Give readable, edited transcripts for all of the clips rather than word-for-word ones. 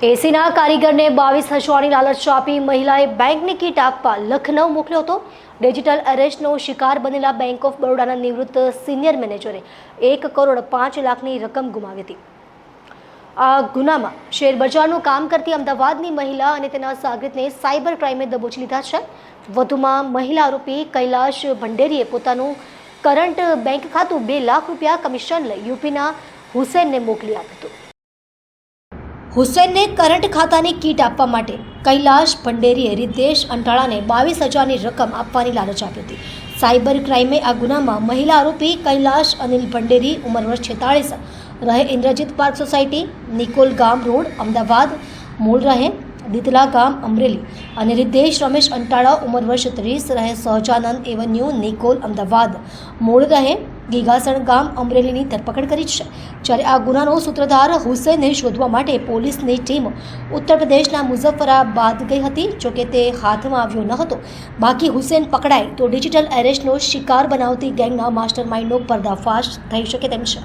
એસીના કારીગરને 22,000ની લાલચ આપી મહિલાએ બેંકની કીટ આપવા લખનઉ મોકલ્યો હતો। ડિજિટલ અરેસ્ટનો શિકાર બનેલા બેંક ઓફ બરોડાના નિવૃત્ત સિનિયર મેનેજરે 1,05,00,000ની રકમ ગુમાવી હતી। આ ગુનામાં શેરબજારનું કામ કરતી અમદાવાદની મહિલા અને તેના સાગરીતને સાયબર ક્રાઇમે દબોચી લીધા છે। વધુમાં મહિલા આરોપી કૈલાશ ભંડેરીએ પોતાનું કરંટ બેંક ખાતું 2 લાખ રૂપિયા કમિશન લઈ યુપીના હુસૈનને મોકલી આપ્યું હતું। હુસૈનને કરંટ ખાતાની કીટ આપવા માટે કૈલાશ ભંડેરીએ રિદ્ધેશ અંટાળાને 22,000ની રકમ આપવાની લાલચ આપી હતી। સાયબર ક્રાઇમે આ ગુનામાં મહિલા આરોપી કૈલાશ અનિલ ભંડેરી ઉંમર વર્ષ 46 રહે ઇન્દ્રજીત પાર્ક સોસાયટી નિકોલ ગામ રોડ અમદાવાદ મૂળ રહે દીતલા ગામ અમરેલી અને રિદ્ધેશ રમેશ અંટાળા ઉંમર વર્ષ 30 રહે સહજાનંદ એવન્યુ નિકોલ અમદાવાદ મૂળ રહે ગીગાસણ ગામ અમરેલીની ધરપકડ કરી છે। જ્યારે આ ગુનાનો સૂત્રધાર હુસૈનને શોધવા માટે પોલીસની ટીમ ઉત્તર પ્રદેશના મુઝફ્ફરાબાદ ગઈ હતી। જોકે તે હાથમાં આવ્યો ન હતો। બાકી હુસૈન પકડાય તો ડિજિટલ એરેસ્ટનો શિકાર બનાવતી ગેંગના માસ્ટર માઇન્ડનો પર્દાફાશ થઈ શકે તેમ છે।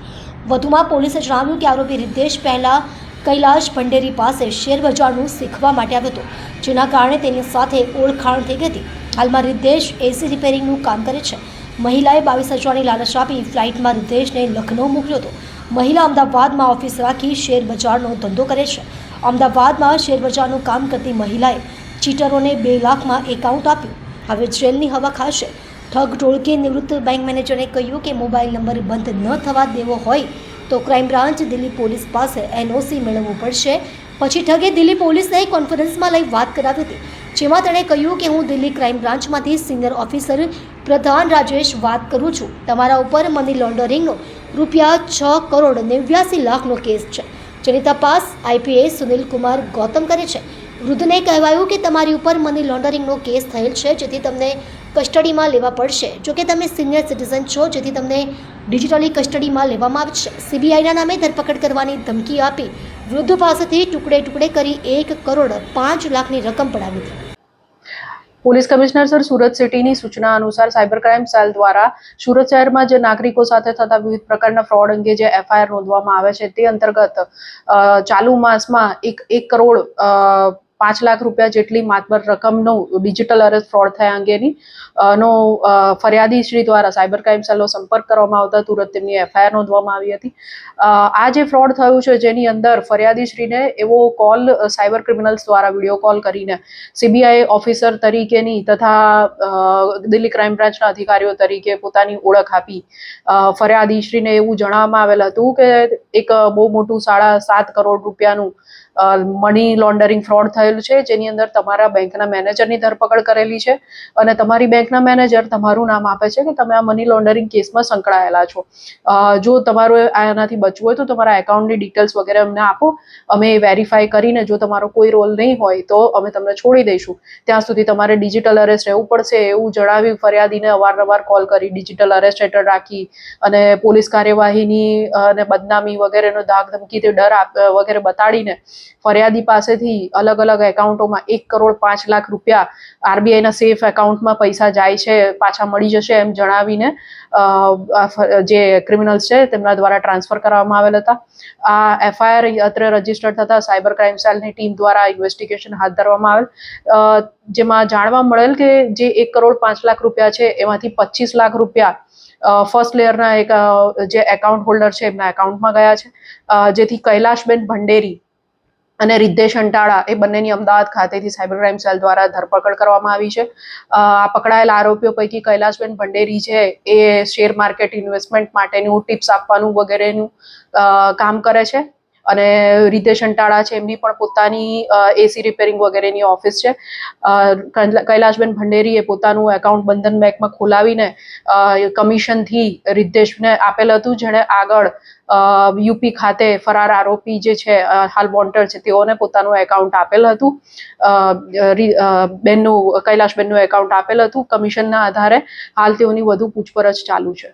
વધુમાં પોલીસે જણાવ્યું કે આરોપી રિદ્ધેશ પહેલા કૈલાશ ભંડેરી પાસે શેરબજારનું શીખવા માટે આવ્યો હતો, જેના કારણે તેની સાથે ઓળખાણ થઈ ગઈ હતી। હાલમાં રિદ્ધેશ એસી રિપેરિંગનું કામ કરે છે। મહિલાએ 22,000ની લાલચ આપી ફ્લાઇટમાં રિદ્ધેશને લખનઉ મોકલ્યો હતો। મહિલા અમદાવાદમાં ઓફિસ રાખી શેરબજારનો ધંધો કરે છે। અમદાવાદમાં શેરબજારનું કામ કરતી મહિલાએ ચીટરોને 2 લાખમાં એકાઉન્ટ આપ્યું। હવે જેલની હવા ખાશે। ઠગ ટોળકીએ નિવૃત્ત બેંક મેનેજરને કહ્યું કે મોબાઈલ નંબર બંધ ન થવા દેવો હોય તો ક્રાઇમ બ્રાન્ચ દિલ્હી પોલીસ પાસે એનઓસી મેળવવું પડશે। પછી ઠગે દિલ્હી પોલીસને કોન્ફરન્સમાં લઈ વાત કરાવી હતી, જેમાં તેણે કહ્યું કે હું દિલ્હી ક્રાઇમ બ્રાન્ચમાંથી સિનિયર ઓફિસર પ્રધાન રાજેશ વાત કરું છું। તમારા ઉપર મની લોન્ડરિંગનો ₹6,89,00,000નો કેસ છે, જેની તપાસ આઈપીએસ સુનિલ કુમાર ગૌતમ કરે છે। વૃદ્ધને કહેવાયું કે તમારી ઉપર મની લોન્ડરિંગનો કેસ થયેલ છે, જેથી તમને કસ્ટડીમાં લેવા પડશે। જોકે તમે સિનિયર સિટીઝન છો, જેથી તમને ડિજિટલી કસ્ટડીમાં લેવામાં આવશે। સીબીઆઈના નામે ધરપકડ કરવાની ધમકી આપી વૃદ્ધ પાસેથી ટુકડે ટુકડે કરી 1,05,00,000ની રકમ પડાવી હતી। પોલીસ કમિશનર સર સુરત સિટીની સૂચના અનુસાર સાયબર ક્રાઇમ સેલ દ્વારા સુરત શહેરમાં જે નાગરિકો સાથે થતા વિવિધ પ્રકારના ફ્રોડ અંગે જે એફઆઈઆર નોંધવામાં આવે છે તે અંતર્ગત ચાલુ માસમાં 1 કરોડ 5 લાખ રૂપિયા જેટલી માતબર રકમનો ડિજિટલ અરેસ્ટ ફ્રોડ થયા અંગેની ફરિયાદી શ્રી દ્વારા સાયબર ક્રાઇમ સેલનો સંપર્ક કરવામાં આવતા તુરંત તેમની એફઆઈઆર નોંધવામાં આવી હતી। આ જે ફ્રોડ થયું છે જેની અંદર ફરિયાદી શ્રીને એવો કોલ સાયબર ક્રિમિનલ્સ દ્વારા વિડીયો કોલ કરીને સીબીઆઈ ઓફિસર તરીકેની તથા દિલ્હી ક્રાઇમ બ્રાન્ચના અધિકારીઓ તરીકે પોતાની ઓળખ આપી ફરિયાદી શ્રીને એવું જણાવવામાં આવેલ હતું કે એક બહુ મોટું 7.5 કરોડ રૂપિયાનું મની લોન્ડરિંગ ફ્રોડ થયેલું છે, જેની અંદર તમારા બેંકના મેનેજરની ધરપકડ કરેલી છે અને તમારી બેંકના મેનેજર તમારું નામ આપે છે કે તમે આ મની લોન્ડરિંગ કેસમાં સંકળાયેલા છો। જો તમારો આનાથી બચવું હોય તો તમારા એકાઉન્ટની ડિટેલ્સ વગેરે અમને આપો, અમે વેરીફાઈ કરીને જો તમારો કોઈ રોલ નહીં હોય તો અમે તમને છોડી દઈશું। ત્યાં સુધી તમારે ડિજિટલ અરેસ્ટ રહેવું પડશે એવું જણાવી ફરિયાદીને અવારનવાર કોલ કરી ડિજિટલ અરેસ્ટ હેઠળ રાખી અને પોલીસ કાર્યવાહીની અને બદનામી વગેરેનો ધાક ધમકીથી ડર વગેરે બતાડીને ફરિયાદી પાસેથી અલગ અલગ એકાઉન્ટોમાં 1,05,00,000 રૂપિયા આરબીઆઈના સેફ એકાઉન્ટમાં પૈસા જાય છે, પાછા મળી જશે એમ જણાવીને જે ક્રિમિનલ્સ છે તેમના દ્વારા ટ્રાન્સફર કરવામાં આવેલ હતા। આ એફઆઈઆર અત્રે રજીસ્ટર થતા સાયબર ક્રાઇમ સેલની ટીમ દ્વારા ઇન્વેસ્ટિગેશન હાથ ધરવામાં આવેલ, જેમાં જાણવા મળેલ કે જે 1,05,00,000 રૂપિયા છે એમાંથી 25 લાખ રૂપિયા ફર્સ્ટ લેયરના એક જે એકાઉન્ટ હોલ્ડર છે એમના એકાઉન્ટમાં ગયા છે, જેથી કૈલાશબેન ભંડેરી અને રિદ્ધેશ અંટાળા એ બંનેની અમદાવાદ ખાતેથી સાયબર ક્રાઇમ સેલ દ્વારા ધરપકડ કરવામાં આવી છે। આ પકડાયેલા આરોપીઓ પૈકી કૈલાશબેન ભંડેરી છે એ શેર માર્કેટ ઇન્વેસ્ટમેન્ટ માટેનું ટિપ્સ આપવાનું વગેરેનું કામ કરે છે અને રિદ્ધેશ અંટાળા છે એમની પણ પોતાની એસી રિપેરિંગ વગેરેની ઓફિસ છે। કૈલાશબેન ભંડેરીએ પોતાનું એકાઉન્ટ બંધન બેંકમાં ખોલાવીને કમિશનથી રિદ્ધેશને આપેલ હતું, જેણે આગળ યુપી ખાતે ફરાર આરોપી જે છે હાલ વોન્ટેડ છે તેઓને પોતાનું એકાઉન્ટ આપેલ હતું, કૈલાશબેનનું એકાઉન્ટ આપેલ હતું। કમિશનના આધારે હાલ તેઓની વધુ પૂછપરછ ચાલુ છે।